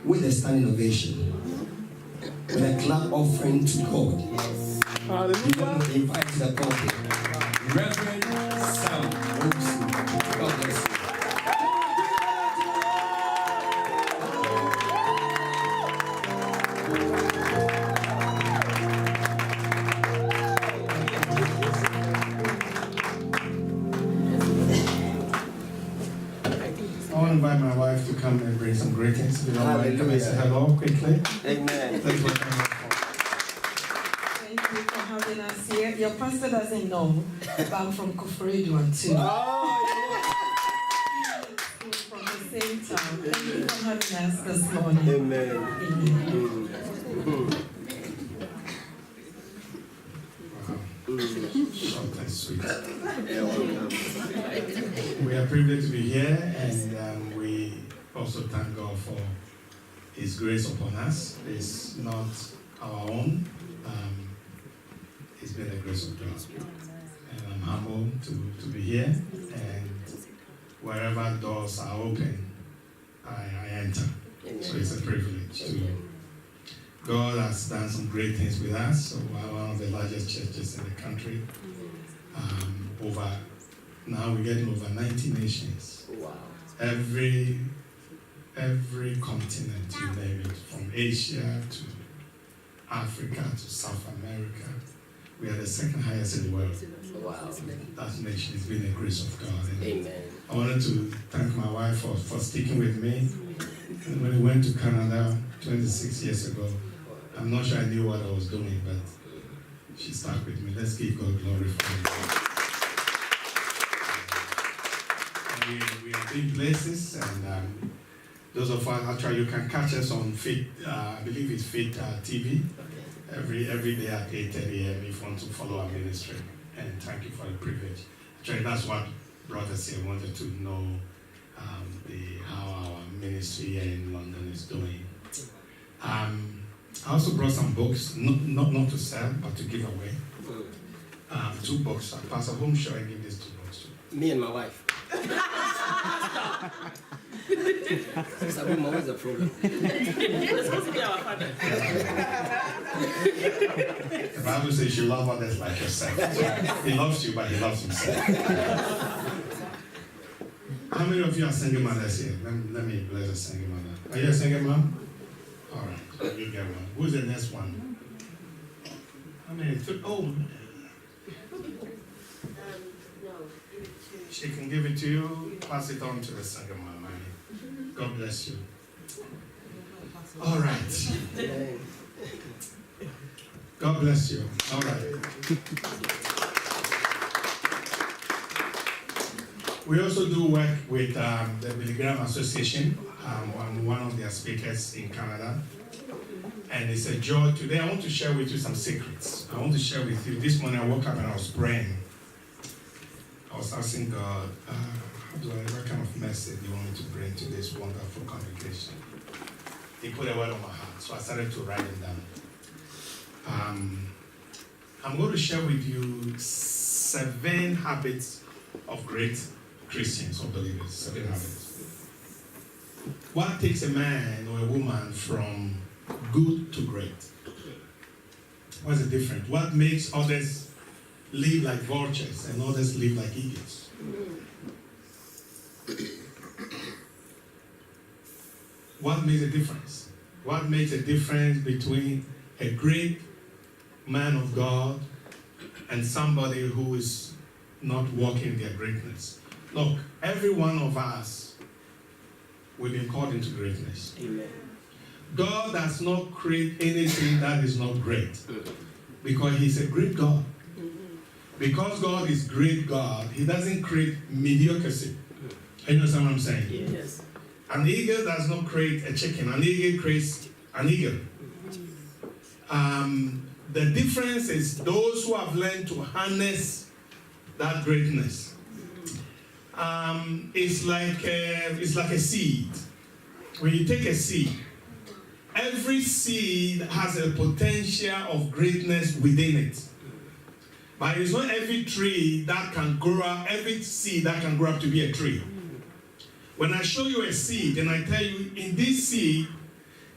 with a standing ovation, with a clap offering to God. We're going to invite to the pulpit Reverend Sam Owusu. God bless you. I want to invite my wife to come and bring some greetings. You know, come and say hello quickly. Amen. Thank you for having us here. Your pastor doesn't know, but I'm from Kufuriduan too. From the same town. Thank you for having us this morning. Amen. Short and sweet. We are privileged to be here, and we also thank God for His grace upon us. It's not our own. It's been the grace of God. And I'm humbled to be here, and wherever doors are open, I enter. So it's a privilege to. God has done some great things with us. So we're one of the largest churches in the country. Now we're getting over 90 nations. Wow. Every continent, you name it, from Asia to Africa to South America. We are the second highest in the world. Wow. That nation has been a grace of God. And Amen. I wanted to thank my wife for sticking with me. And when we went to Canada 26 years ago, I'm not sure I knew what I was doing, but she stuck with me. Let's give God glory for it. We are big places, and those of us, actually, you can catch us on Fit, I believe it's Fit TV, every day at 8:30 a.m. if you want to follow our ministry. And thank you for the privilege. Actually, that's what brought us here. Wanted to know how our ministry here in London is doing. I also brought some books, not to sell, but to give away. 2 books. Pastor, whom shall I give these 2 books to? Me and my wife. Sister Boom, always a problem. The Bible says you love others like yourself. So he loves you, but he loves himself. How many of you are single mothers here? Let me bless a single mother. Are you a single mom? All right, you get one. Who's the next one? How many? She can give it to you. Pass it on to the single mom. God bless you. All right. God bless you. All right. We also do work with the Billy Graham Association. I'm one of their speakers in Canada. And it's a joy. Today I want to share with you some secrets. I want to share with you. This morning I woke up and I was praying. I was asking God, what kind of message do you want me to bring to this wonderful congregation? He put a word on my heart, so I started to write it down. I'm going to share with you 7 habits of great Christians or believers. 7 habits. What takes a man or a woman from good to great? What's the difference? What makes others live like vultures and others live like eagles? What makes a difference? What makes a difference between a great man of God and somebody who is not walking in their greatness? Look, every one of us, we've been called into greatness. Amen. God does not create anything that is not great, because He's a great God. Because God is great God, He doesn't create mediocrity. You understand what I'm saying? Yes. An eagle does not create a chicken. An eagle creates an eagle. The difference is those who have learned to harness that greatness. It's like a seed. When you take a seed, every seed has a potential of greatness within it. But it's not every tree that can grow up, every seed that can grow up to be a tree. When I show you a seed and I tell you, in this seed,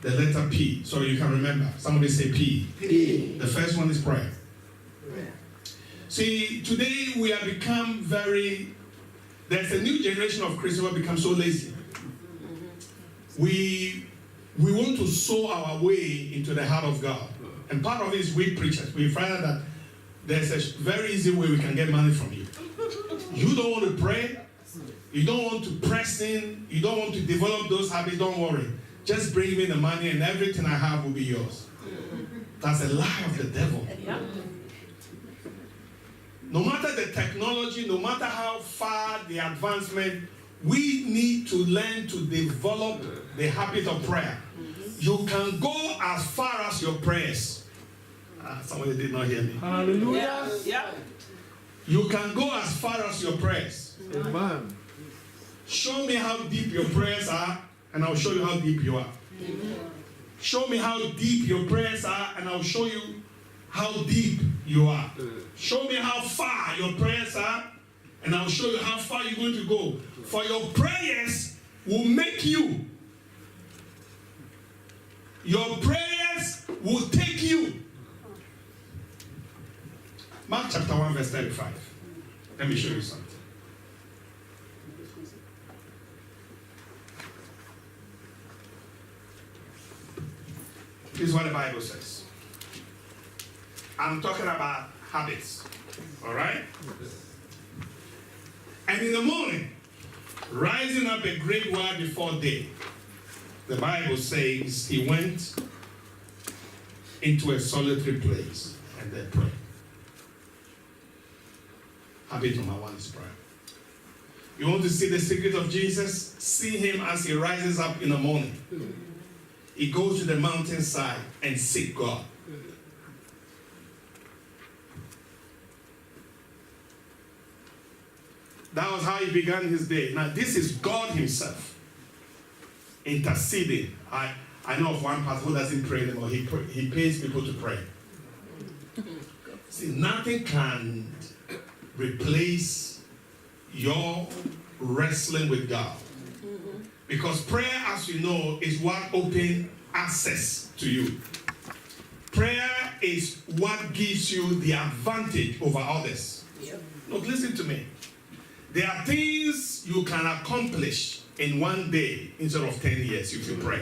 the letter P, so you can remember. Somebody say P. P. The first one is prayer. See, today we have become there's a new generation of Christians who have become so lazy. We want to sow our way into the heart of God. And part of it is we preachers. We find out that there's a very easy way we can get money from you. You don't want to pray. You don't want to press in. You don't want to develop those habits. Don't worry. Just bring me the money and everything I have will be yours. That's a lie of the devil. No matter the technology, no matter how far the advancement, we need to learn to develop the habit of prayer. You can go as far as your prayers. Somebody did not hear me. Hallelujah. Yeah. You can go as far as your prayers. Amen. Show me how deep your prayers are, and I'll show you how deep you are. Show me how deep your prayers are, and I'll show you how deep you are. Show me how far your prayers are, and I'll show you how far you're going to go. For your prayers will make you. Your prayers will take you. Mark chapter 1 verse 35. Let me show you something. This is what the Bible says. I'm talking about habits. All right? And in the morning, rising up a great while before day, the Bible says he went into a solitary place and then prayed. Habit number 1 is prayer. You want to see the secret of Jesus? See him as he rises up in the morning. He goes to the mountainside and seek God. That was how he began his day. Now this is God himself interceding. I know of one pastor who doesn't pray anymore. He pays people to pray. See, nothing can replace your wrestling with God. Because prayer, as you know, is what opens access to you. Prayer is what gives you the advantage over others. Look, listen to me. There are things you can accomplish in one day instead of 10 years if you pray.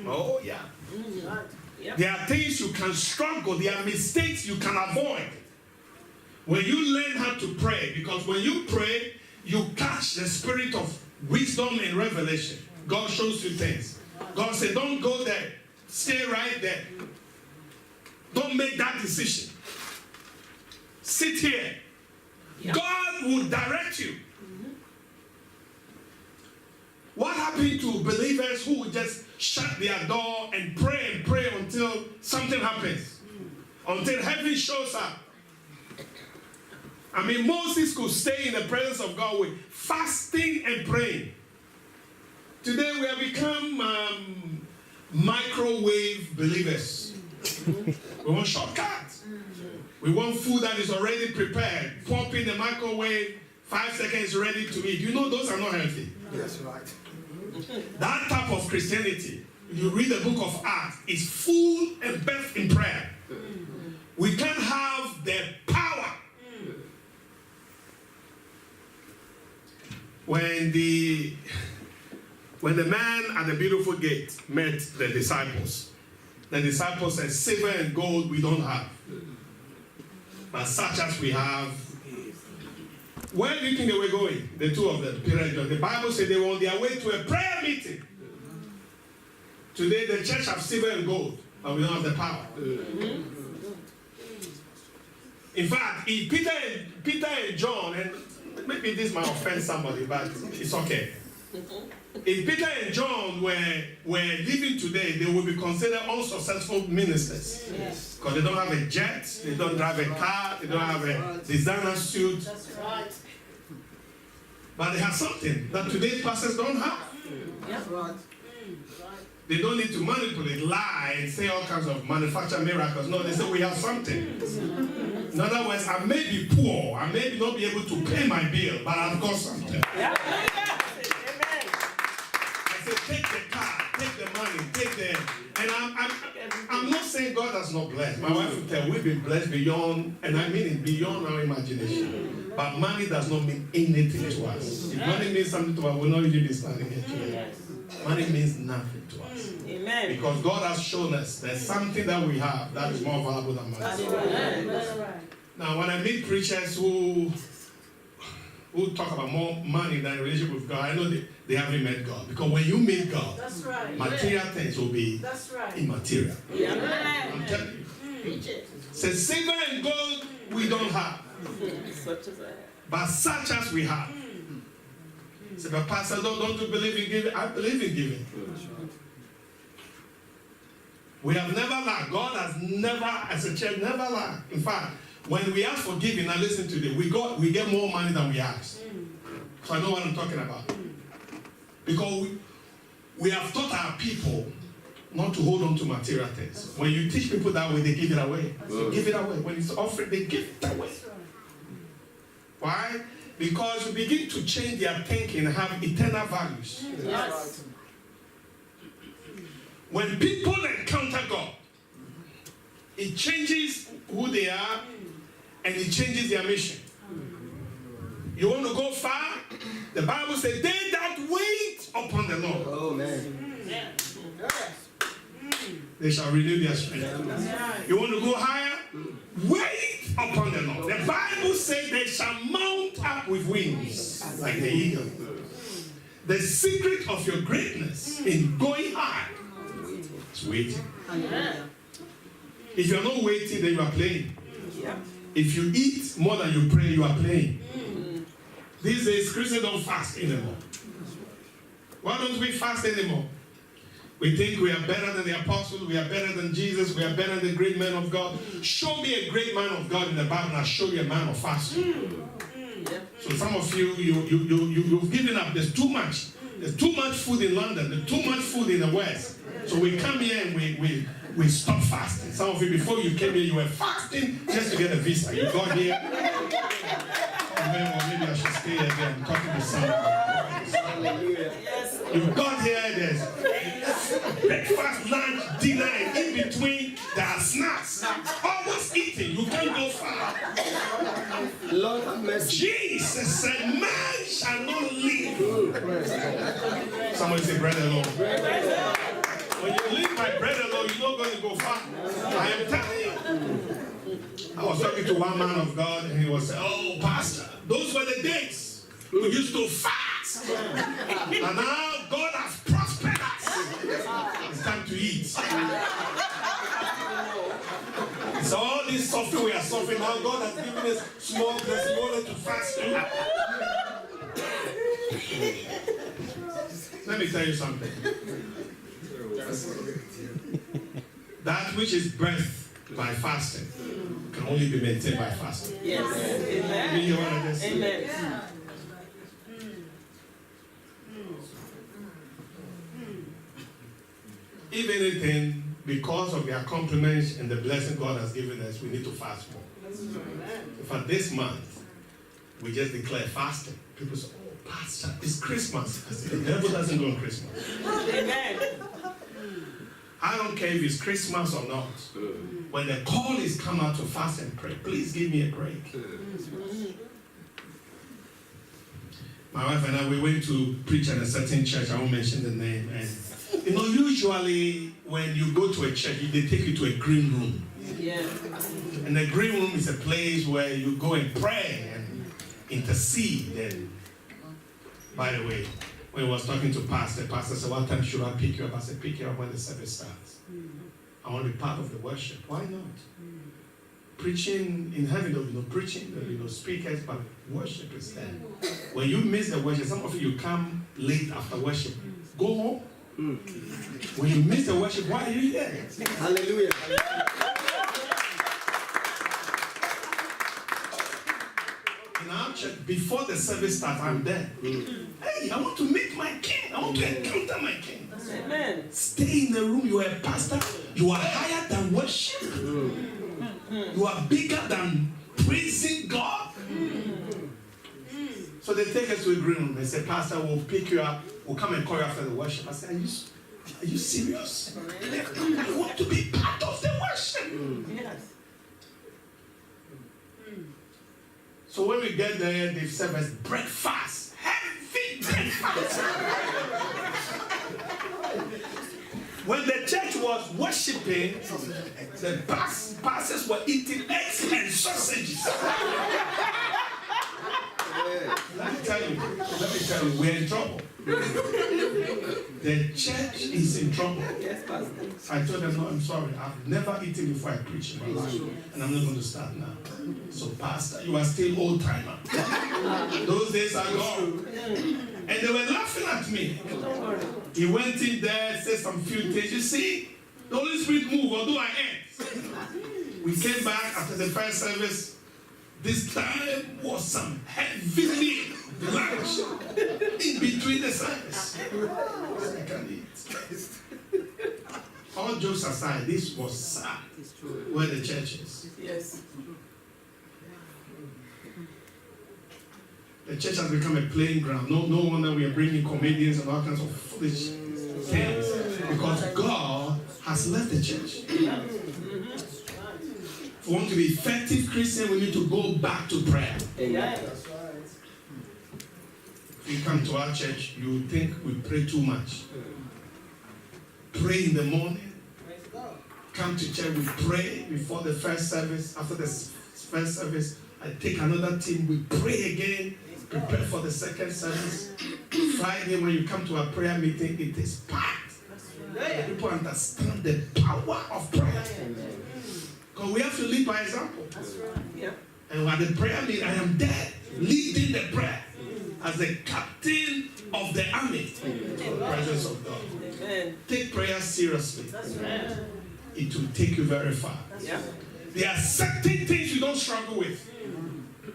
Oh, yeah. There are things you can struggle. There are mistakes you can avoid when you learn how to pray. Because when you pray, you catch the spirit of wisdom and revelation. God shows you things. God said, don't go there. Stay right there. Don't make that decision. Sit here. God will direct you. What happened to believers who just shut their door and pray until something happens? Until heaven shows up. I mean, Moses could stay in the presence of God with fasting and praying. Today we have become microwave believers. We want shortcuts. We want food that is already prepared. Pop in the microwave, 5 seconds ready to eat. You know those are not healthy. That's right. That type of Christianity, you read the book of Acts, is full and birthed in prayer. We can't have the power. When the man at the beautiful gate met the disciples said, silver and gold we don't have, but such as we have. Where do you think they were going? The two of them, Peter and John. The Bible said they were on their way to a prayer meeting. Today the church have silver and gold, but we don't have the power. In fact, if Peter and John, and maybe this might offend somebody, but it's okay. If Peter and John were living today, they would be considered unsuccessful ministers. Yes. Because they don't have a jet, they don't drive a car, they don't have a designer suit. That's right. But they have something that today's pastors don't have. That's right. They don't need to manipulate, lie, and say all kinds of manufacture miracles. No, they say we have something. In other words, I may be poor, I may not be able to pay my bill, but I've got something. Yeah. I say, take the car, take the money, take them. And I'm not saying God has not blessed. My wife will tell, we've been blessed beyond, and I mean it, beyond our imagination. But money does not mean anything to us. If money means something to us, we'll not even be standing here today. Money means nothing to us. Amen. Because God has shown us there's something that we have that is more valuable than money. Now, when I meet preachers who talk about more money than a relationship with God, I know they haven't met God. Because when you meet God, material things will be immaterial. I'm telling you. So silver and gold we don't have. But such as we have. Say, but Pastor, don't you believe in giving? I believe in giving. We have never lacked. God has never, as a church, never lacked. In fact, when we ask for giving, now listen to this, we get more money than we ask. So I know what I'm talking about. Because we have taught our people not to hold on to material things. When you teach people that way, they give it away. They give it away. When it's offered, they give it away. Why? Because you begin to change their thinking and have eternal values. Yes. When people encounter God, it changes who they are and it changes their mission. You want to go far? The Bible says, they that wait upon the Lord. Oh, man. They shall renew their strength. You want to go higher? Wait upon the Lord. The Bible says they shall mount up with wings like the eagle. The secret of your greatness in going high is waiting. If you are not waiting, then you are playing. If you eat more than you pray, you are playing. These days, Christians don't fast anymore. Why don't we fast anymore? We think we are better than the apostles, we are better than Jesus, we are better than the great men of God. Show me a great man of God in the Bible and I'll show you a man of fasting. So some of you've given up. There's too much. There's too much food in London. There's too much food in the West. So we come here and we stop fasting. Some of you, before you came here, you were fasting just to get a visa. You got here. Well, maybe I should stay here again. I'm talking to someone. You got here, there's breakfast, lunch, dinner, and in between there are snacks. Almost eating. You can't go far. Lord have mercy. Jesus said, man shall not live. Somebody say, bread alone. When you live by bread alone, you're not going to go far. I am telling you. I was talking to one man of God and he was saying, oh, Pastor, those were the days we used to fast. And now God has prospered us. It's time to eat. So all this suffering we are suffering now, God has given us small blessings in order to fast. Let me tell you something. That which is birthed by fasting can only be maintained by fasting. Yes. Amen. You hear what I just said? Amen. If anything, because of the accomplishments and the blessing God has given us, we need to fast more. For this month, we just declare fasting. People say, oh, Pastor, it's Christmas. I say, the devil doesn't go on Christmas. Amen. I don't care if it's Christmas or not. When the call is come out to fast and pray, please give me a break. My wife and I, we went to preach at a certain church. I won't mention the name. And usually when you go to a church, they take you to a green room. Yeah. And the green room is a place where you go and pray and intercede. And by the way, when I was talking to Pastor said, what time should I pick you up? I said, pick you up when the service starts. I want to be part of the worship. Why not? Preaching in heaven, there'll be no preaching, there'll be no speakers, but worship is there. When you miss the worship, some of you come late after worship. Go home. When you miss the worship, why are you there? Hallelujah. In our church, before the service starts, I'm there. Hey, I want to meet my king. I want to encounter my king. Amen. Stay in the room. You are a pastor. You are higher than worship. You are bigger than praising God. So they take us to a green room. They say, Pastor, we'll pick you up. We'll come and call you after the worship. I said, Are you serious? I want to be part of the worship. Yes. So when we get there, they serve us breakfast. Heavy breakfast. When the church was worshiping, the pastors were eating eggs and sausages. Let me tell you, we're in trouble. The church is in trouble. Yes, Pastor. I told them, no, I'm sorry. I've never eaten before I preach in my life. And I'm not going to start now. So, Pastor, you are still old timer. Those days are gone. And they were laughing at me. He went in there, said some few things. You see, the Holy Spirit moved, although I ate. We came back after the first service. This time was some heavy lunch in between the service. I can eat. All jokes aside, this was sad where the church is. Yes. The church has become a playing ground. No wonder we are bringing comedians and all kinds of foolish things. Because God has left the church. If we want to be effective Christians, we need to go back to prayer. Yes. If you come to our church, you think we pray too much. Pray in the morning. Come to church, we pray before the first service. After the first service, I take another team, we pray again. Prepare for the second service. Friday, when you come to a prayer meeting, it is packed. People understand the power of prayer. Because we have to lead by example. And at the prayer meeting, I am there, leading the prayer as the captain of the army in the presence of God. Take prayer seriously. It will take you very far. There are certain things you don't struggle with.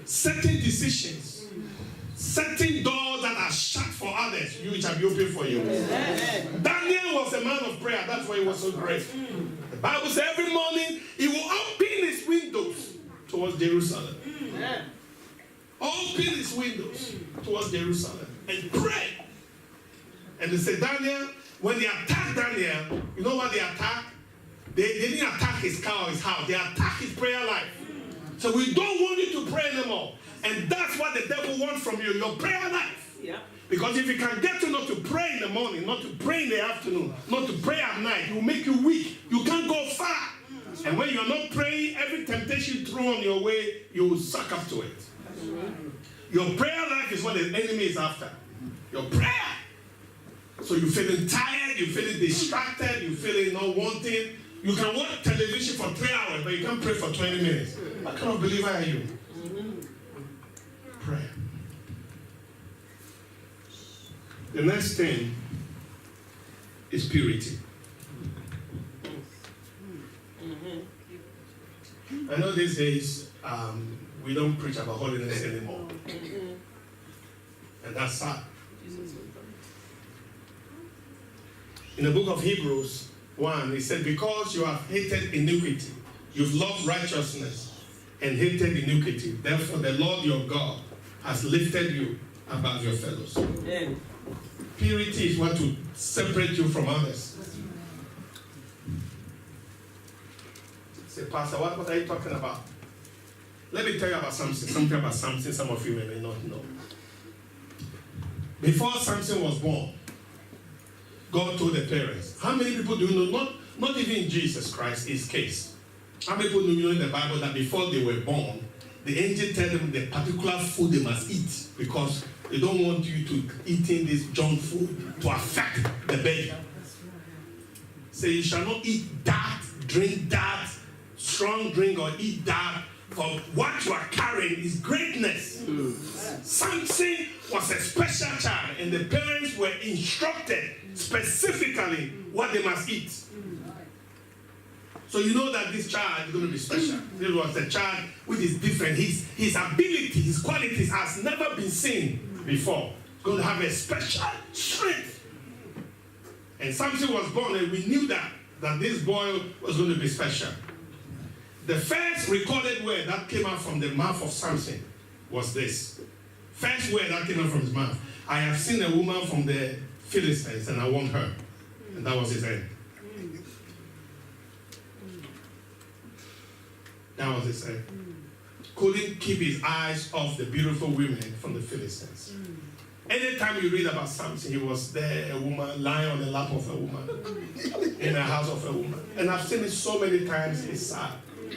Certain decisions. Certain doors that are shut for others, you shall be open for you. Daniel was a man of prayer. That's why he was so great. The Bible says every morning he will open his windows towards Jerusalem. Open his windows towards Jerusalem and pray. And they said, Daniel, when they attacked Daniel, you know what they attacked? They didn't attack his car or his house. They attacked his prayer life. So we don't want you to pray anymore. And that's what the devil wants from you, your prayer life. Because if you can get to not to pray in the morning, not to pray in the afternoon, not to pray at night, it will make you weak. You can't go far. And when you're not praying, every temptation thrown your way, you will suck up to it. Your prayer life is what the enemy is after. Your prayer. So you're feeling tired, you're feeling distracted, you're feeling not wanting. You can watch television for 3 hours, but you can't pray for 20 minutes. What kind of believer are you? Prayer. The next thing is purity. I know these days we don't preach about holiness anymore. And that's sad. In the book of Hebrews 1, it said, because you have hated iniquity, you've loved righteousness and hated iniquity. Therefore, the Lord your God has lifted you above your fellows. Purity is what will separate you from others. Say, Pastor, what are you talking about? Let me tell you about something about Samson some of you may not know. Before Samson was born, God told the parents. How many people do you know? Not even Jesus Christ, his case. How many people do you know in the Bible that before they were born, the angel tell them the particular food they must eat because they don't want you to eating this junk food to affect the baby. Say you shall not eat that, drink that, strong drink or eat that, for what you are carrying is greatness. Samson was a special child and the parents were instructed specifically what they must eat. So you know that this child is going to be special. This was a child which is different. His ability, his qualities has never been seen before. He's going to have a special strength. And Samson was born and we knew that this boy was going to be special. The first recorded word that came out from the mouth of Samson was this. First word that came out from his mouth. I have seen a woman from the Philistines and I want her. And that was his end. That was his end. Couldn't keep his eyes off the beautiful women from the Philistines. Anytime you read about Samson, he was there, a woman lying on the lap of a woman, in the house of a woman. And I've seen it so many times, it's sad.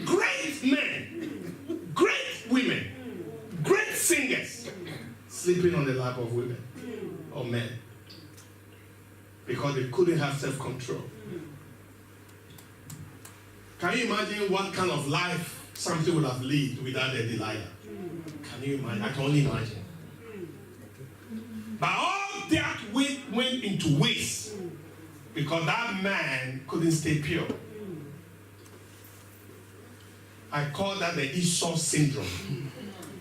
Great men, great women, great singers, sleeping on the lap of women or men. Because they couldn't have self-control. Can you imagine what kind of life Samson would have lived without a Delilah? Can you imagine? I can only imagine. But all that went into waste because that man couldn't stay pure. I call that the Esau syndrome.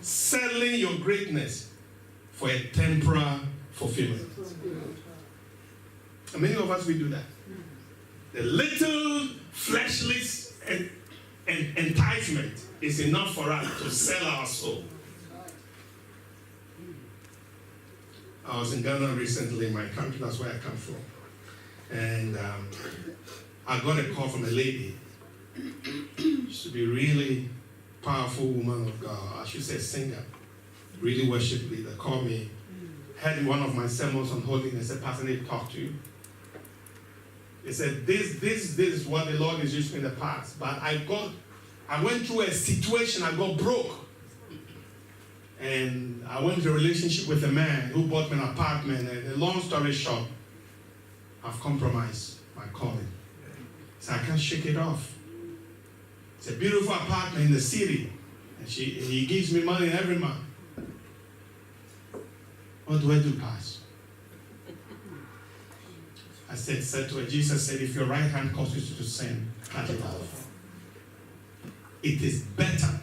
Selling your greatness for a temporal fulfillment. And many of us, we do that. The little fleshly enticement is enough for us to sell our soul. I was in Ghana recently, in my country, that's where I come from. And I got a call from a lady. She used to be a really powerful woman of God. I should say singer, really worship leader. Called me, had one of my sermons on holiness, said, Pastor, I need to talk to you. He said, this is what the Lord is using in the past. But I went through a situation, I got broke. And I went into a relationship with a man who bought me an apartment. And a long story short, I've compromised my calling. So I can't shake it off. It's a beautiful apartment in the city. And he gives me money every month. What do I do, Pastor? I said to her, Jesus said, if your right hand causes you to sin, cut it off. It is better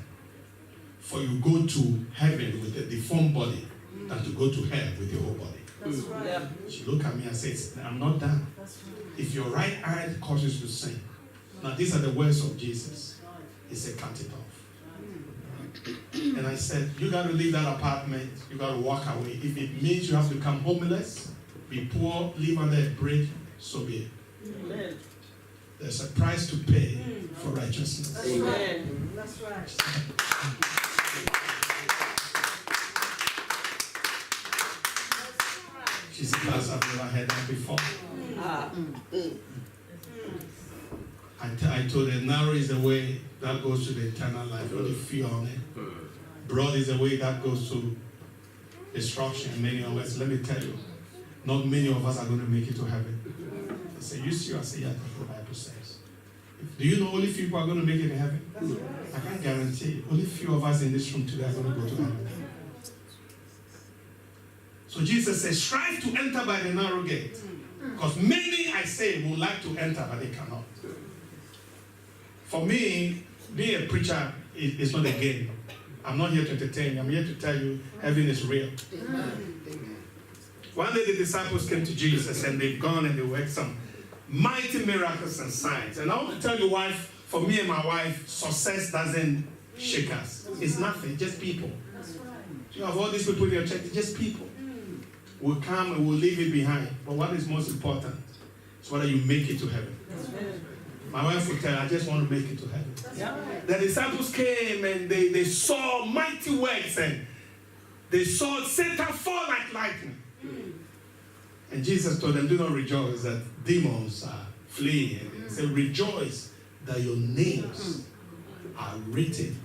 for you go to heaven with a deformed body than to go to hell with your whole body. That's right. Yeah. She looked at me and said, I'm not done. If your right hand causes you to sin. Now these are the words of Jesus. He said, cut it off. And I said, you got to leave that apartment. You got to walk away. If it means you have to become homeless, be poor, live under a bridge, so be it. Amen. There's a price to pay for righteousness. That's Amen. That's right. She said, Pastor, I've never heard that before. I told her, narrow is the way that goes to the eternal life. Only few on it. Broad is the way that goes to destruction. Many of us, let me tell you, not many of us are going to make it to heaven. They say, you see? I say, yeah, that's what the Bible says. Do you know only few people are going to make it to heaven? I can't guarantee. Only few of us in this room today are going to go to heaven. So Jesus says, strive to enter by the narrow gate. Because many, I say, would like to enter, but they cannot. For me, being a preacher is not a game. I'm not here to entertain you. I'm here to tell you heaven is real. One day the disciples came to Jesus and they've gone and they worked some mighty miracles and signs. And I want to tell you why, for me and my wife, success doesn't shake us. It's nothing, just people. You have all these people in your church, it's just people. We'll come and we'll leave it behind. But what is most important is whether you make it to heaven. My wife would tell her, I just want to make it to heaven. The disciples came and they saw mighty works and they saw Satan fall like lightning. And Jesus told them, do not rejoice that demons are fleeing. He said, rejoice that your names are written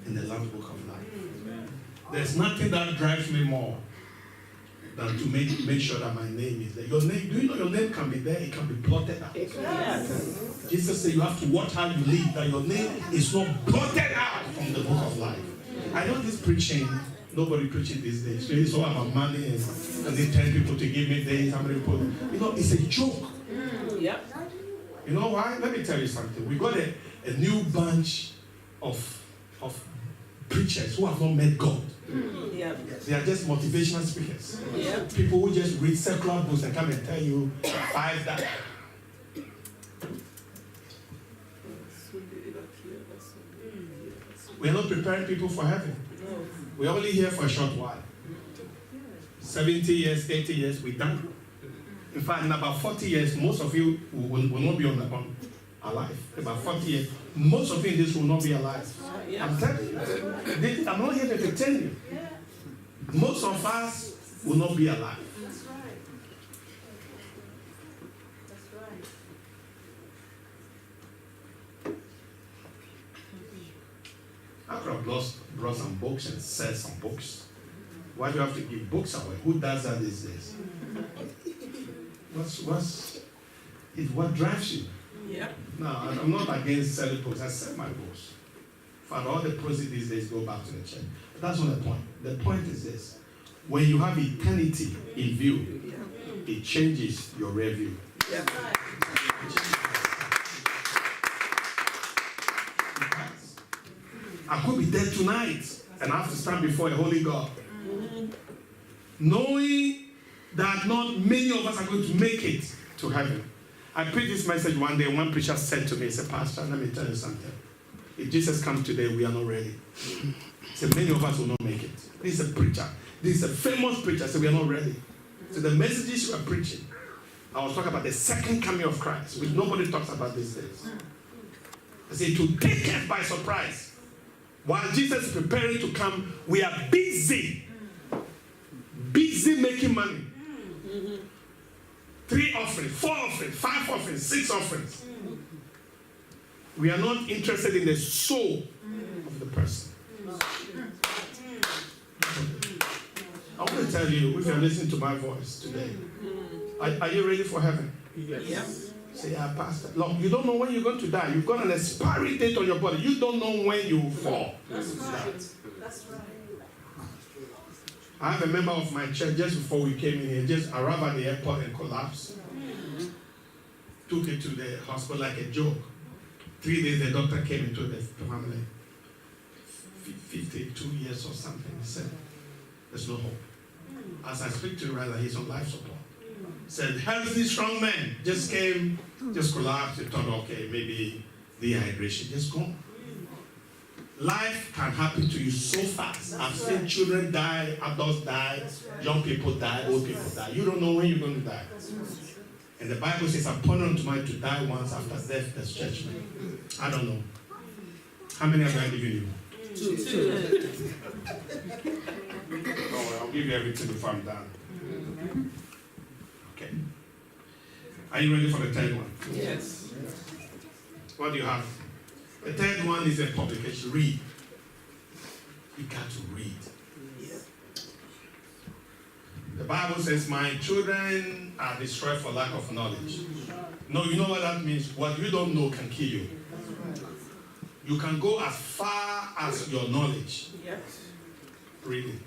in the Lamb's Book of Life. There's nothing that drives me more than to make sure that my name is there. Your name, do you know your name can be there? It can be blotted out. Yes. Jesus said you have to watch how you live, that your name is not blotted out from the book of life. I know this preaching, nobody preaching these days. So it's all about money and they tell people to give me this, how many people. You know, it's a joke. Yep. You know why? Let me tell you something. We got a new bunch of preachers who have not met God. Yep. They are just motivational speakers. Yep. People who just read secular books and come and tell you 5 that. We are not preparing people for heaven. We're only here for a short while. 70 years, 80 years, we're done. In fact, in about 40 years, most of you will not be alive. About 40 years, most of you in this will not be alive. Yeah. I'm telling you. I'm not here to tell you. Most of us will not be alive. That's right. That's right. I could have brought some books and said some books. Why do you have to give books away? Who does that these days? What drives you? Yeah. No, I'm not against selling books. I sell my books. In fact, all the proceeds these days go back to the church. But that's not the point. The point is this. When you have eternity in view, it changes your review. Yeah. I could be dead tonight and I have to stand before a holy God. Knowing that not many of us are going to make it to heaven. I preached this message one day. One preacher said to me, he said, Pastor, let me tell you something. If Jesus comes today, we are not ready. He said, many of us will not make it. This is a preacher. This is a famous preacher. So we are not ready. So the messages you are preaching, I was talking about the second coming of Christ, which nobody talks about these days. I said, to take us by surprise. While Jesus is preparing to come, we are busy making money. 3 offerings, 4 offerings, 5 offerings, 6 offerings. We are not interested in the soul of the person. I want to tell you, if you're listening to my voice today, are you ready for heaven? Yes. Say, Pastor, look, you don't know when you're going to die. You've got an expiry date on your body. You don't know when you will fall. That's right. That's right. I have a member of my church just before we came in here, just arrived at the airport and collapsed. Took it to the hospital like a joke. 3 days the doctor came into the family. 52 years or something. He said, there's no hope. As I speak to him, rather, he's on life support. Said, healthy, strong man just came, just collapsed. He thought, okay, maybe dehydration, just gone. Life can happen to you so fast. I've seen children die, adults die, young people die, old people die. You don't know when you're going to die. And the Bible says, appointed unto man to die once, after death, there's judgment. I don't know. How many have I given you? 2. Oh, I'll give you everything before I'm done. Okay. Are you ready for the third one? Yes. What do you have? The third one is a publication. Read. You got to read. The Bible says, my children are destroyed for lack of knowledge. No, you know what that means? What you don't know can kill you. You can go as far as your knowledge. Yes. Read it.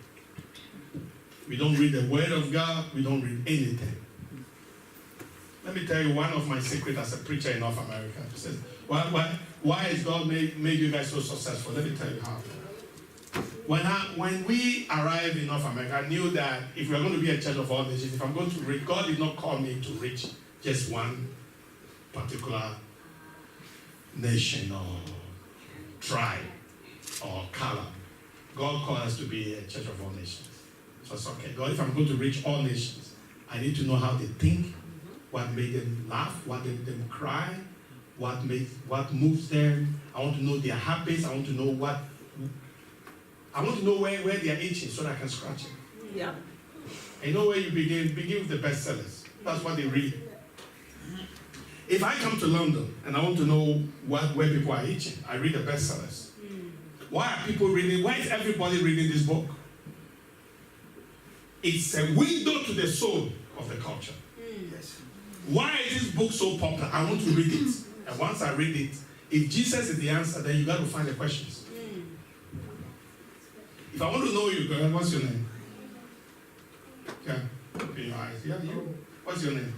We don't read the Word of God. We don't read anything. Let me tell you one of my secrets as a preacher in North America. He says, why has God made you guys so successful? Let me tell you how. When we arrived in North America, I knew that if we are going to be a church of all nations, if I'm going to reach, God did not call me to reach just one particular nation or tribe or color. God called us to be a church of all nations. So it's okay. God, if I'm going to reach all nations, I need to know how they think, what made them laugh, what made them cry, what moves them. I want to know their habits. I want to know where they are itching so that I can scratch it. Yeah. And you know where you begin? Begin with the bestsellers. That's what they read. If I come to London and I want to know where people are itching, I read the bestsellers. Why are people reading? Why is everybody reading this book? It's a window to the soul of the culture. Why is this book so popular? I want to read it. And once I read it, if Jesus is the answer, then you got to find the questions. If I want to know you, girl, what's your name? Yeah, open your eyes. Yeah, you. What's your name?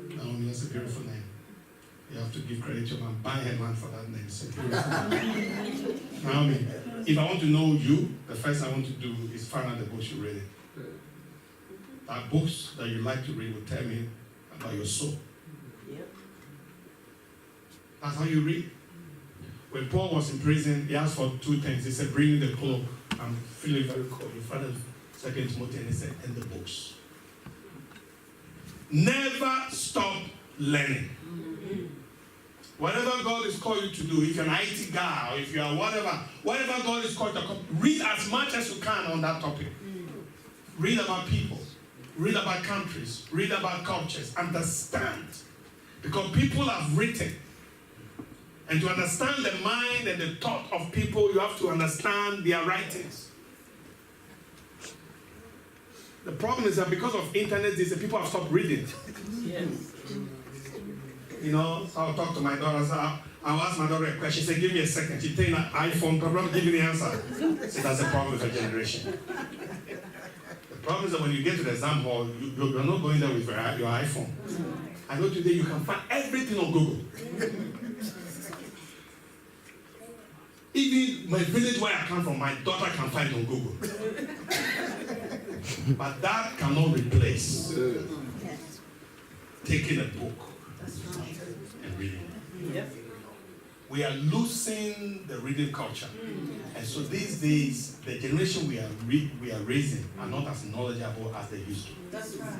Naomi, that's a beautiful name. You have to give credit to your man. Buy her land for that name. It's a beautiful name. Naomi, if I want to know you, the first thing I want to do is find out the books you read. That books that you like to read will tell me about your soul. Yep. That's how you read. When Paul was in prison, he asked for 2 things. He said, bring me the cloak. I'm feeling very cold. In front of 2 Timothy, and he said, and the books. Never stop learning. Whatever God is called you to do, if you're an IT guy or if you are whatever God is called you to, read as much as you can on that topic. Read about people, read about countries, read about cultures, understand. Because people have written. And to understand the mind and the thought of people, you have to understand their writings. The problem is that because of internet, people have stopped reading. Yes. You know, I'll talk to my daughter. So I'll ask my daughter a question. She said, give me a second. She take an iPhone, problem, give me the answer. So that's the problem with a generation. The problem is that when you get to the exam hall, you're not going there with your iPhone. I know today you can find everything on Google. Even my village where I come from, my daughter can find it on Google. But that cannot replace taking a book and reading. Yep. We are losing the reading culture. And so these days, the generation we are raising are not as knowledgeable as they used to. That's right.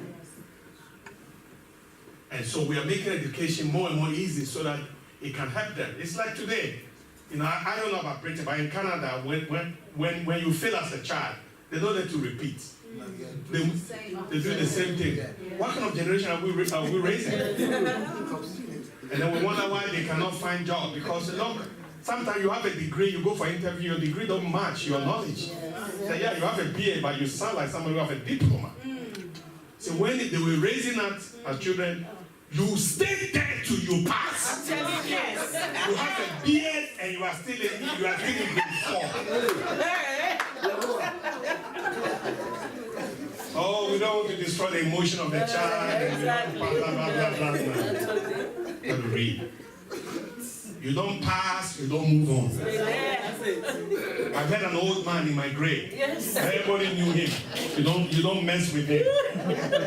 And so we are making education more and more easy so that it can help them. It's like today. You know, I don't know about Britain, but in Canada, when you fail as a child, they don't let you repeat. They do the same thing. What kind of generation are we raising? And then we wonder why they cannot find job. Because look, sometimes you have a degree, you go for interview, your degree don't match your knowledge. So yeah, you have a BA, but you sound like somebody who have a diploma. So when they were raising us as children, you stay there till you pass. You have a beard and you are still in grade 4. Oh, we don't want to destroy the emotion of the child. And blah, blah, blah, blah, blah. But read. You don't pass, you don't move on. I've had an old man in my grade. Everybody knew him. You don't mess with him.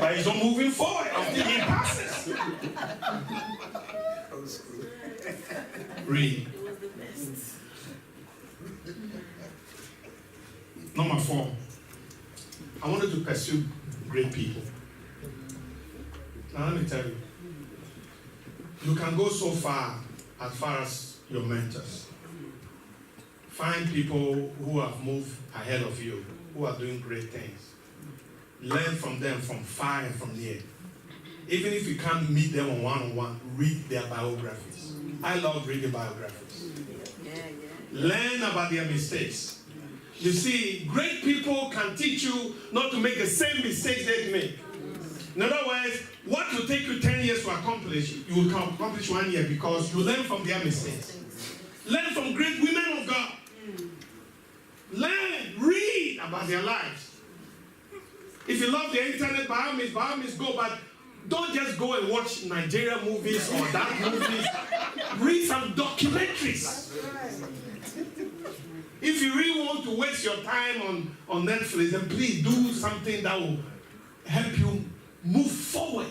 But he's not moving forward until he passes. Read. Number 4. I wanted to pursue great people. Now let me tell you. You can go so far as your mentors. Find people who have moved ahead of you, who are doing great things. Learn from them from far and from near. Even if you can't meet them on one-on-one, read their biographies. I love reading biographies. Learn about their mistakes. You see, great people can teach you not to make the same mistakes they make. In other words, what will take you 10 years to accomplish, you will accomplish 1 year because you learn from their mistakes. Learn from great women of God. Learn, read about their lives. If you love the internet, by all means go, but don't just go and watch Nigerian movies or that movies. Read some documentaries. If you really want to waste your time on Netflix, then please do something that will help you move forward.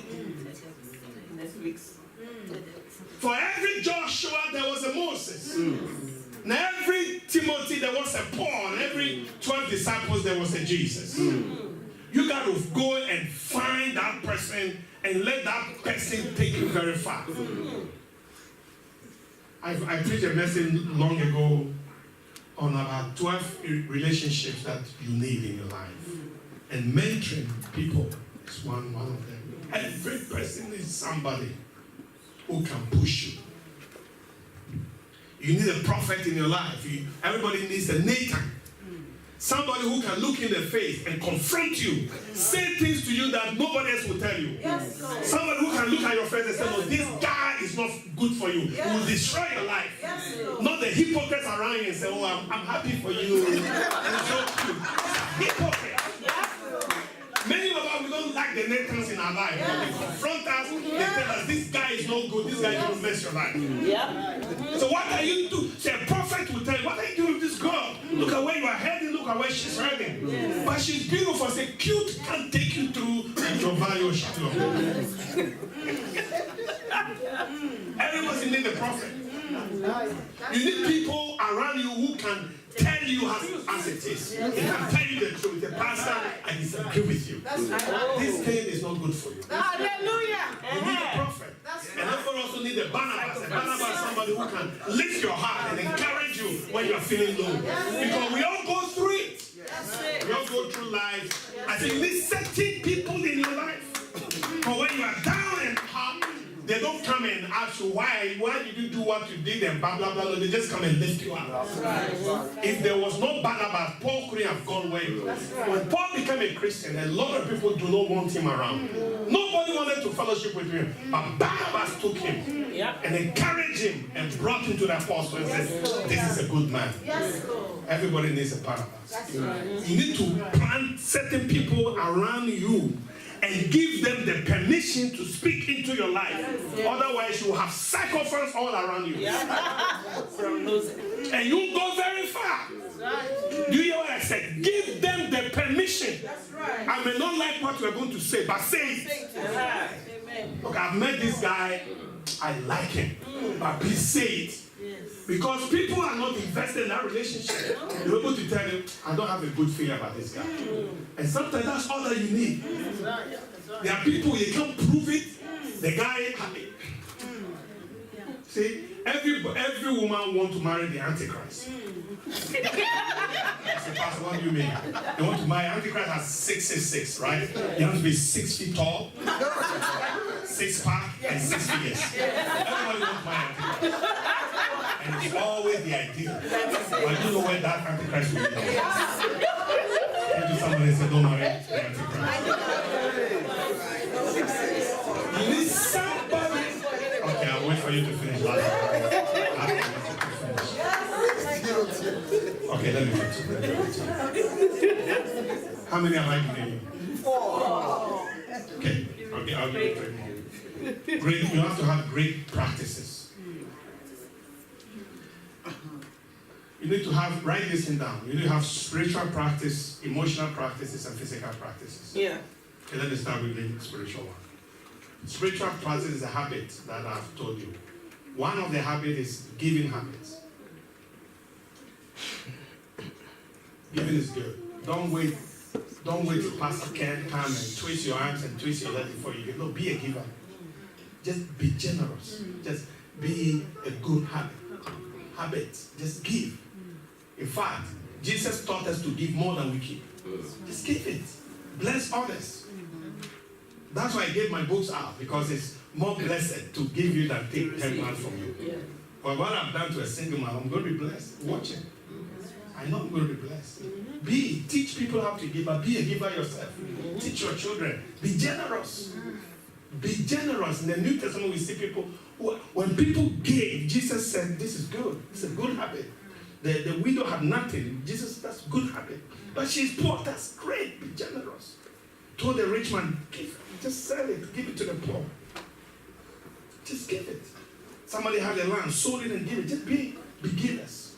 For every Joshua, there was a Moses. And every Timothy, there was a Paul. And every 12 disciples, there was a Jesus. You got to go and find that person and let that person take you very far. I preached a message long ago on about 12 relationships that you need in your life. And mentoring people is one of them. Every person needs somebody who can push you. You need a prophet in your life. Everybody needs a Nathan. Somebody who can look in the face and confront you, say things to you that nobody else will tell you. Somebody who can look at your face and say, no, this guy is not good for you. He will destroy your life. Not the hypocrites around you and say, oh, I'm happy for you. It's so cute. Hypocrite. Many of us, we don't like the Nathans in our life. When they confront us, they tell us, this guy is no good, this guy is going to mess your life. So what are you doing? Say, a prophet will tell you, what are you doing with this girl? Look at where you are heading, look at where she's heading. But she's beautiful. Say, cute can take you through your value. Everyone's in the prophet. You need people around you who can tell you as it is. He can tell you the truth. The pastor, I disagree with you. This thing is not good for you. Hallelujah. You need a prophet. And therefore also need a Barnabas. A Barnabas is somebody who can lift your heart and encourage you when you are feeling low. Because we all go through it. We all go through life. I think you need certain people in your life. But when you are down and hurt, they don't come and ask you why did you do what you did and blah blah blah. They just come and lift you up. If there was no Barnabas, Paul couldn't have gone where he was. When Paul became a Christian, a lot of people do not want him around. Nobody wanted to fellowship with him, but Barnabas took him and encouraged him and brought him to the apostle and said, "This is a good man." Everybody needs a Barnabas. You need to plant certain people around you and give them the permission to speak into your life. Otherwise, you will have psychophants all around you. And you go very far. Do you hear what I said? Give them the permission. I may not like what you are going to say, but say it. Look, I've met this guy. I like him. But please say it. Because people are not invested in that relationship. They're able to tell you, I don't have a good feeling about this guy. And sometimes that's all that you need. There are people, you can't prove it. The guy, see, every woman wants to marry the Antichrist. I said, Pastor, what do you mean? They want to marry, Antichrist has 666, right? He has to be 6 feet tall, 6 pack, and 6 figures. Everybody wants to marry Antichrist. And it's always the ideal. But you know where that Antichrist will be. Maybe somebody said, don't marry the Antichrist. You need somebody. Okay, I'll wait for you to finish. Okay, let me finish. How many am I giving you? 4. Okay, I'll give you 3 more. Great, you have to have great practices. You need to have, write this thing down. You need to have spiritual practice, emotional practices, and physical practices. Yeah. Okay, let me start with the spiritual one. Spiritual practice is a habit that I've told you. One of the habits is giving habits. Giving is good. Don't wait till Pastor Ken come and twist your arms and twist your legs before you give. No, be a giver. Just be generous. Just be a good habit. Just give. In fact, Jesus taught us to give more than we keep. Just give it. Bless others. That's why I gave my books out, because it's more blessed to give you than take 10 pounds from you. But what I've done to a single man, I'm going to be blessed. Watch it. I know I'm going to be blessed. Teach people how to give, but be a giver yourself. Teach your children. Be generous. Be generous. In the New Testament, we see people who, when people gave, Jesus said, this is good. It's a good habit. The widow had nothing. Jesus, that's a good habit. But she's poor. That's great. Be generous. Told the rich man, give, just sell it. Give it to the poor. Just give it. Somebody had a land, sold it and give it. Just be givers.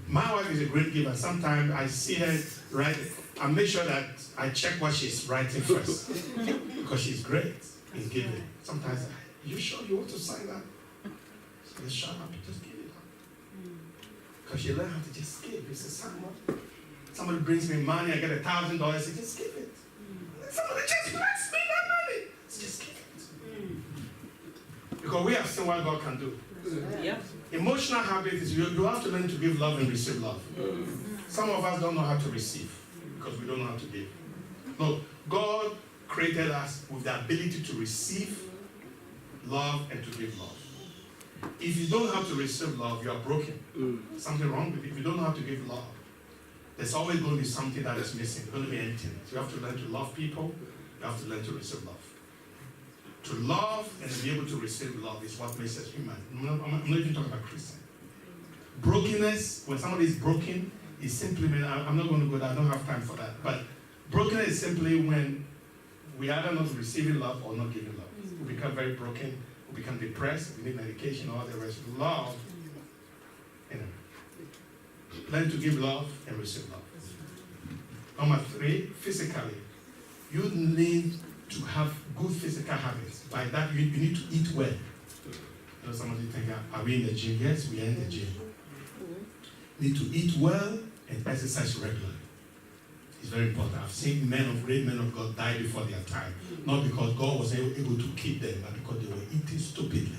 My wife is a great giver. Sometimes I see her write it. I make sure that I check what she's writing first. Because she's great in giving. Sometimes, you sure you want to sign that? So let's shut up. Just give it up. Because she learned how to just give. It's a someone. Somebody brings me money, I get $1,000. I say, just give it. Somebody just bless me that money. So just give it. Because we have seen what God can do. Yep. Emotional habit is you have to learn to give love and receive love. Some of us don't know how to receive because we don't know how to give. No, God created us with the ability to receive love and to give love. If you don't know how to receive love, you are broken. Something wrong with it. If you don't know how to give love, there's always going to be something that is missing. It's going to be emptiness. You have to learn to love people. You have to learn to receive love. To love and be able to receive love is what makes us human. I'm not even talking about Christian. Brokenness, when somebody is broken, is simply, I'm not going to go there, I don't have time for that. But brokenness is simply when we either not receiving love or not giving love. We become very broken, we become depressed, we need medication, all the rest. Love, learn to give love and receive love. Number 3, physically. You need to have good physical habits. By that, you need to eat well. know somebody thinking, are we in the gym? Yes, we are in the gym. Need to eat well and exercise regularly. It's very important. I've seen great men of God die before their time. Not because God was able to keep them, but because they were eating stupidly.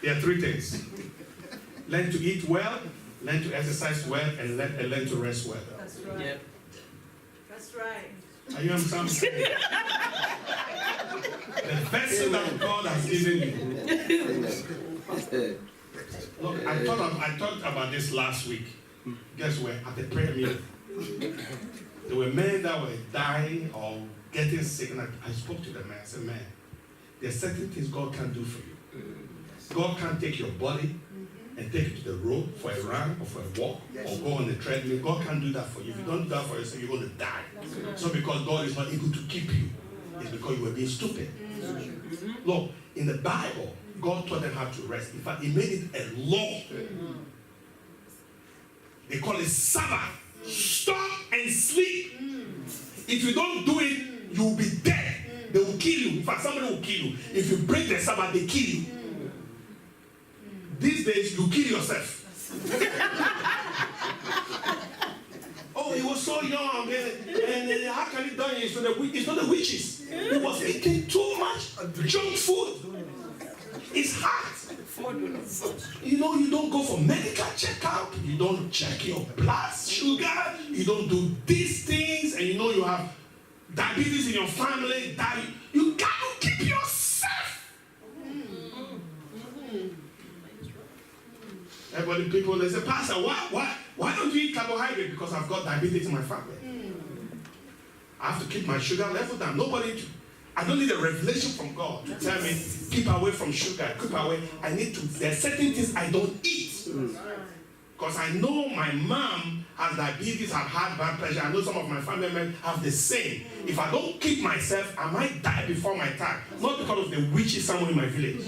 There are three things. Learn to eat well, learn to exercise well, and learn to rest well. That's right. Yep. That's right. Are you understanding? The vessel that God has given you. Look, I talked about this last week. Guess where? At the prayer meeting. There were men that were dying or getting sick, and I spoke to the man. I said, man, there are certain things God can do for you. God can't take your body and take it to the road for a run or for a walk or go on the treadmill. God can't do that for you. If you don't do that for yourself, you're going to die. It's not because God is not able to keep you. It's because you were being stupid. Look, in the Bible, God taught them how to rest. In fact, He made it a law. They call it Sabbath. Stop and sleep. If you don't do it, you will be dead. They will kill you. In fact, somebody will kill you. If you break the Sabbath, they kill you. These days, you kill yourself. Oh, he was so young, and how can he die? It's not the witches. He was eating too much junk food. It's hard. You know, you don't go for medical checkup. You don't check your blood sugar. You don't do these things, and you know you have diabetes in your family. You can't keep yourself. Everybody, people, they say, Pastor, why don't you eat carbohydrate? Because I've got diabetes in my family. I have to keep my sugar level down. I don't need a revelation from God to tell me, keep away from sugar, keep away. There are certain things I don't eat. Because I know my mom has diabetes, have high blood pressure. I know some of my family members have the same. If I don't keep myself, I might die before my time. Not because of the witches somewhere in my village.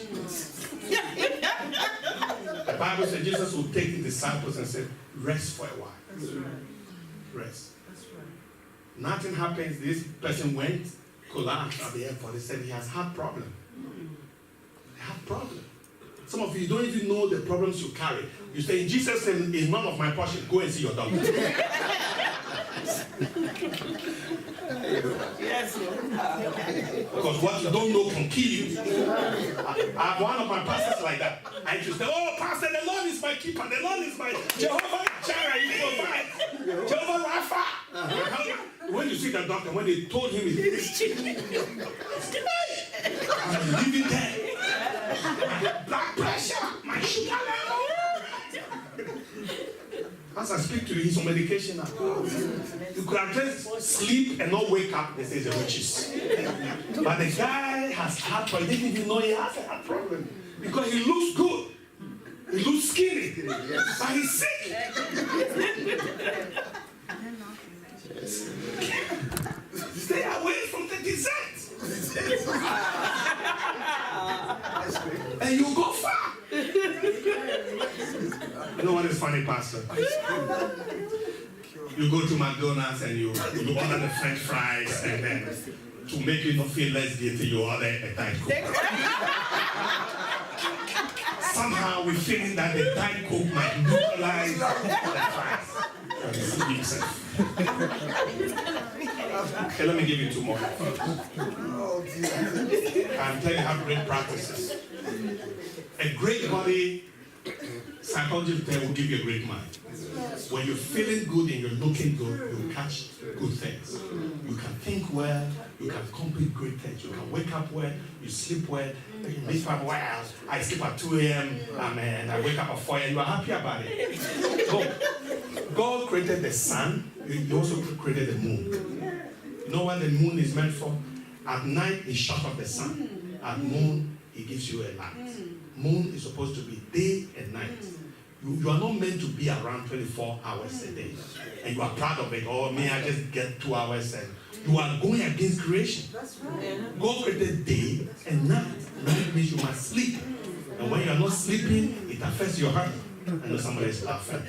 The Bible said Jesus would take the disciples and said, rest for a while. That's right. Rest. That's right. Nothing happens. This person went, collapsed at the airport. They said he has heart problem. Heart problem. Some of you don't even know the problems you carry. You say, in Jesus' name, is none of my portion. Go and see your doctor. Yes. Because what you don't know can kill you. I have one of my pastors like that. I used to say, oh, Pastor, the Lord is my keeper. The Lord is my Jehovah Jireh. He provides. Jehovah Rapha. When you see the doctor, when they told him, I'm living there. My blood pressure, my sugar level. As I speak to you, he's on medication now. You could have just sleep and not wake up. They say the witches. But the guy has heart problem. He didn't even know he has a heart problem because he looks good. He looks skinny, but he's sick. Stay away from the dessert, and you go far. You know what is funny, Pastor? You go to McDonald's and you order the French fries, and then to make you not feel less guilty, you order a Diet Coke. Somehow we're feeling that the Diet Coke might neutralize the fries. Okay, let me give you two more. I'm telling you how great practices. A great body, psychology will give you a great mind. When you're feeling good and you're looking good, you'll catch good things. You can think well, you can complete great things. You can wake up well, you sleep well, you make up well. I sleep at 2 a.m. and I wake up at 4 a.m. You are happy about it. So, God created the sun, He also created the moon. You know what the moon is meant for? At night, He shuts off the sun. At noon, He gives you a light. Moon is supposed to be day and night. You are not meant to be around 24 hours a day. And you are proud of it. Oh, me, I just get 2 hours. And you are going against creation. That's right. God created day and night. Night means you must sleep. And when you are not sleeping, it affects your heart. I know somebody is laughing.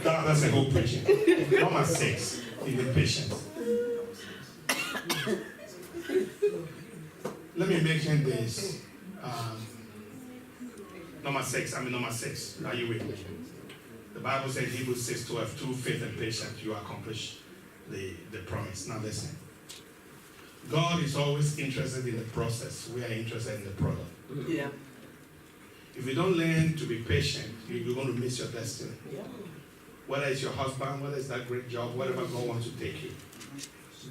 That's a whole preaching. Number 6, you need patience. let me mention this. Number 6. Are you with me? The Bible says Hebrews 6:12, through faith and patience you accomplish the promise. Now listen. God is always interested in the process. We are interested in the product. Yeah. If you don't learn to be patient, you're going to miss your destiny. Yeah. Whether it's your husband, whether it's that great job, whatever God wants to take you.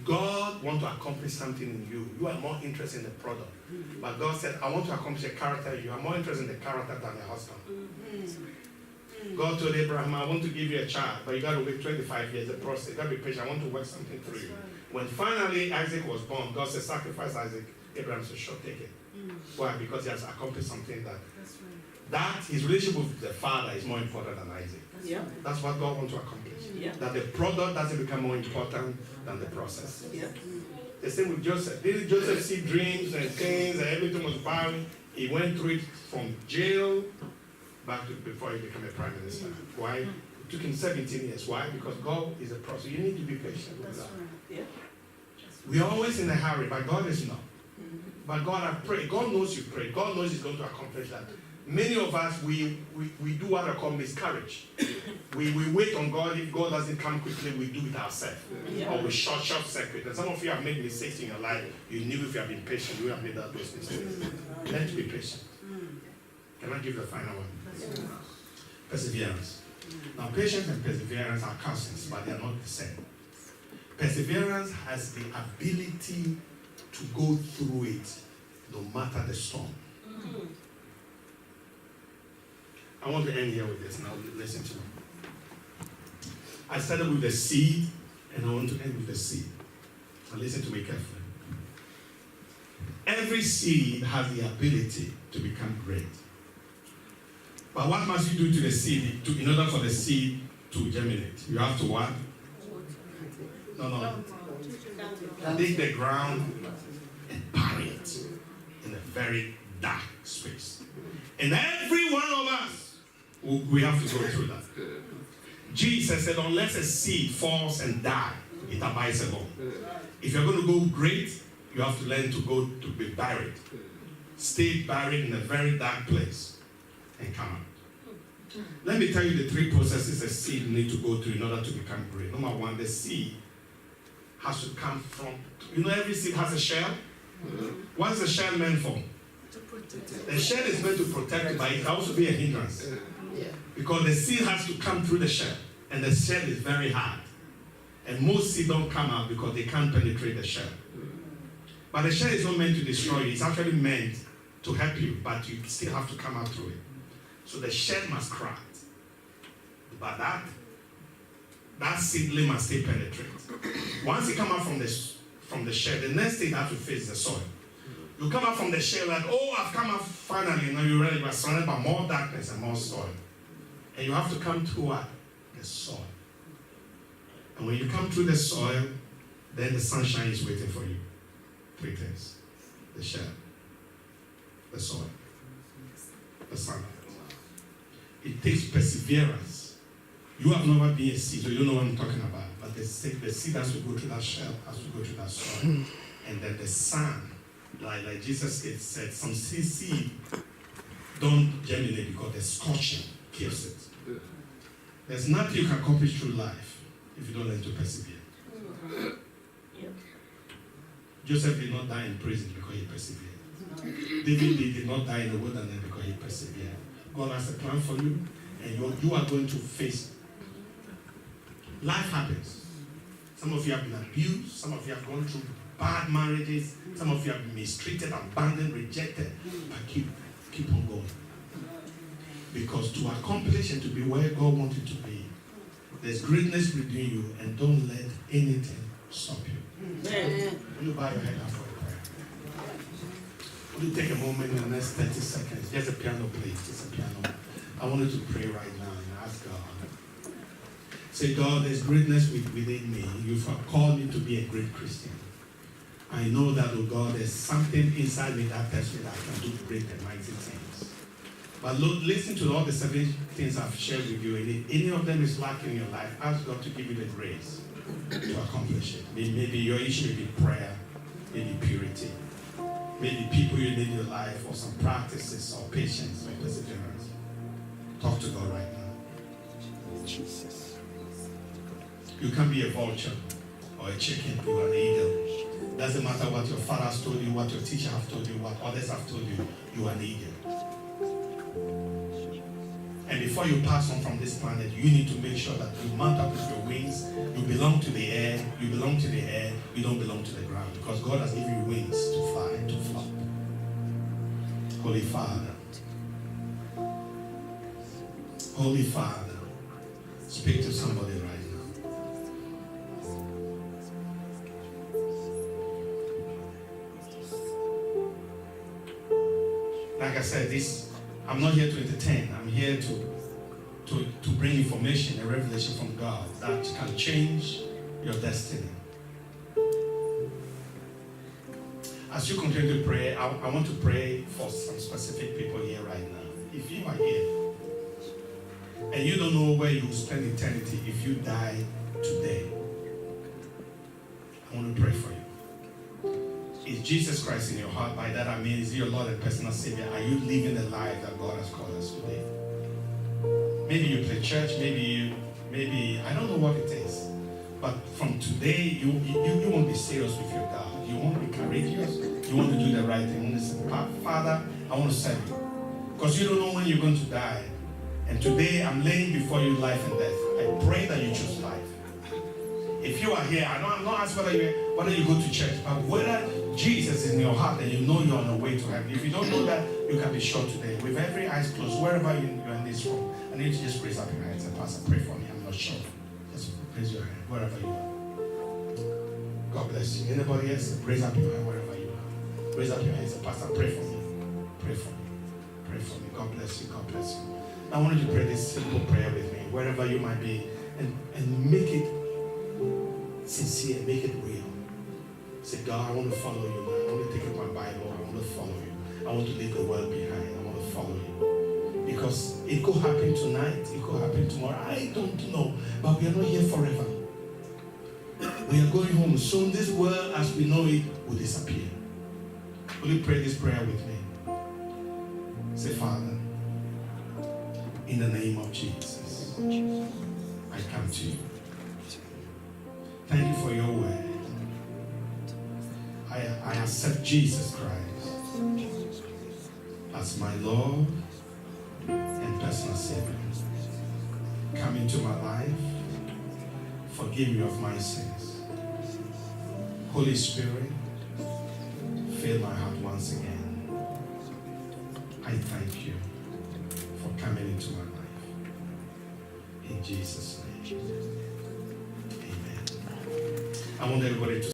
God wants to accomplish something in you. You are more interested in the product. But God said, I want to accomplish a character in you. I'm more interested in the character than the husband. God told Abraham, I want to give you a child, but you got to wait 25 years, the process. You got to be patient. I want to work something through you. When finally Isaac was born, God said, sacrifice Isaac. Abraham said, sure, take it. Why? Because he has accomplished something that his relationship with the father is more important than Isaac. Yeah. That's what God wants to accomplish. Yeah. That the product doesn't become more important than the process. Yeah. The same with Joseph. Didn't Joseph see dreams and things and everything was bowing? He went through it from jail back to before he became a prime minister. Why? It took him 17 years. Why? Because God is a process. You need to be patient with that. Yeah. We're always in a hurry, but God is not. But God, I pray. God knows you pray. God knows He's going to accomplish that. Many of us, we do what I call miscarriage. We wait on God. If God doesn't come quickly, we do it ourselves. Yeah. Or we short circuit. And some of you have made mistakes in your life. You knew if you have been patient, you would have made those mistakes. Learn to be patient. Can I give the final one? Perseverance. Now, patience and perseverance are cousins, but they are not the same. Perseverance has the ability to go through it no matter the storm. I want to end here with this. Now listen to me. I started with the seed, and I want to end with the seed. Now listen to me carefully. Every seed has the ability to become great. But what must you do to the seed in order for the seed to germinate? You have to what? No. Dig the ground and bury it in a very dark space. And every one of us, we have to go through that. Jesus said, unless a seed falls and dies, it abides alone. If you're going to go great, you have to learn to go to be buried. Stay buried in a very dark place and come out. Let me tell you the 3 processes a seed needs to go through in order to become great. Number 1, the seed has to come from, every seed has a shell. What is the shell meant for? The shell is meant to protect, but it can also be a hindrance. Because the seed has to come through the shell, and the shell is very hard. And most seeds don't come out because they can't penetrate the shell. But the shell is not meant to destroy you, it's actually meant to help you, but you still have to come out through it. So the shell must crack. But that seedling must still penetrate. Once you come out from the shell, the next thing you have to face the soil. You come out from the shell like, oh, I've come out finally. Now you're ready. You are surrounded by more darkness and more soil. And you have to come through what? The soil. And when you come through the soil, then the sunshine is waiting for you. 3 things. The shell, the soil, the sunlight. It takes perseverance. You have never been a seed, so you know what I'm talking about. But the seed has to go through that shell, has to go through that soil. And then the sun, like Jesus said, some seed don't germinate because the scorching kills it. There's nothing you can accomplish through life if you don't learn to persevere. Joseph did not die in prison because he persevered. David did not die in the wilderness because he persevered. God has a plan for you, and you are going to face. Life happens. Some of you have been abused. Some of you have gone through bad marriages. Some of you have been mistreated, abandoned, rejected. But keep on going. Because to accomplish and to be where God wants you to be, there's greatness within you, and don't let anything stop you. Will you bow your head up for a prayer? Will you take a moment in the next 30 seconds? Just a piano, please. Just a piano. I want you to pray right now and ask God. Say, God, there's greatness within me. You've called me to be a great Christian. I know that, oh God, there's something inside me that tells me that I can do great and mighty things. But Lord, listen to all the 7 things I've shared with you. And if any of them is lacking in your life, ask God to give you the grace to accomplish it. Maybe your issue may be prayer, maybe purity, maybe people you need in your life, or some practices, or patience, or perseverance. Talk to God right now. Jesus. You can be a vulture or a chicken, you are an eagle. Doesn't matter what your father has told you, what your teacher has told you, what others have told you, you are an eagle. And before you pass on from this planet, you need to make sure that you mount up with your wings. You belong to the air. You belong to the air. You don't belong to the ground. Because God has given you wings to fly, to flop. Holy Father. Holy Father. Speak to somebody right now. Like I said, I'm not here to entertain. I'm here to bring information, a revelation from God that can change your destiny. As you continue to pray, I want to pray for some specific people here right now. If you are here and you don't know where you will spend eternity if you die today, I want to pray for you. Is Jesus Christ in your heart? By that I mean, is he your Lord and personal Savior? Are you living the life that God has called us today? Maybe you play church, maybe I don't know what it is. But from today, you won't be serious with your God. You won't be courageous. You want to do the right thing. You want to say, Father, I want to serve you. Because you don't know when you're going to die. And today, I'm laying before you life and death. I pray that you choose life. If you are here, I'm not asking whether you go to church, but whether Jesus is in your heart and you know you're on the way to heaven. If you don't know that, you can be sure today. With every eyes closed, wherever you're in this room, I need you to just raise up your hands and Pastor, pray for me. I'm not sure. Just raise your hand, wherever you are. God bless you. Anybody else? Raise up your hand wherever you are. Raise up your hands and Pastor, pray for me. Pray for me. Pray for me. God bless you. God bless you. I want you to pray this simple prayer with me, wherever you might be, and make it sincere, make it real. Say, God, I want to follow you, man. I want to take up my Bible. I want to follow you. I want to leave the world behind. I want to follow you. Because it could happen tonight. It could happen tomorrow. I don't know. But we are not here forever. We are going home. Soon this world as we know it will disappear. Will you pray this prayer with me? Say, Father, in the name of Jesus, I come to you. Thank you for your word. I accept Jesus Christ as my Lord and personal Savior. Come into my life. Forgive me of my sins. Holy Spirit, fill my heart once again. I thank you for coming into my life. In Jesus' name. Amen. I want everybody to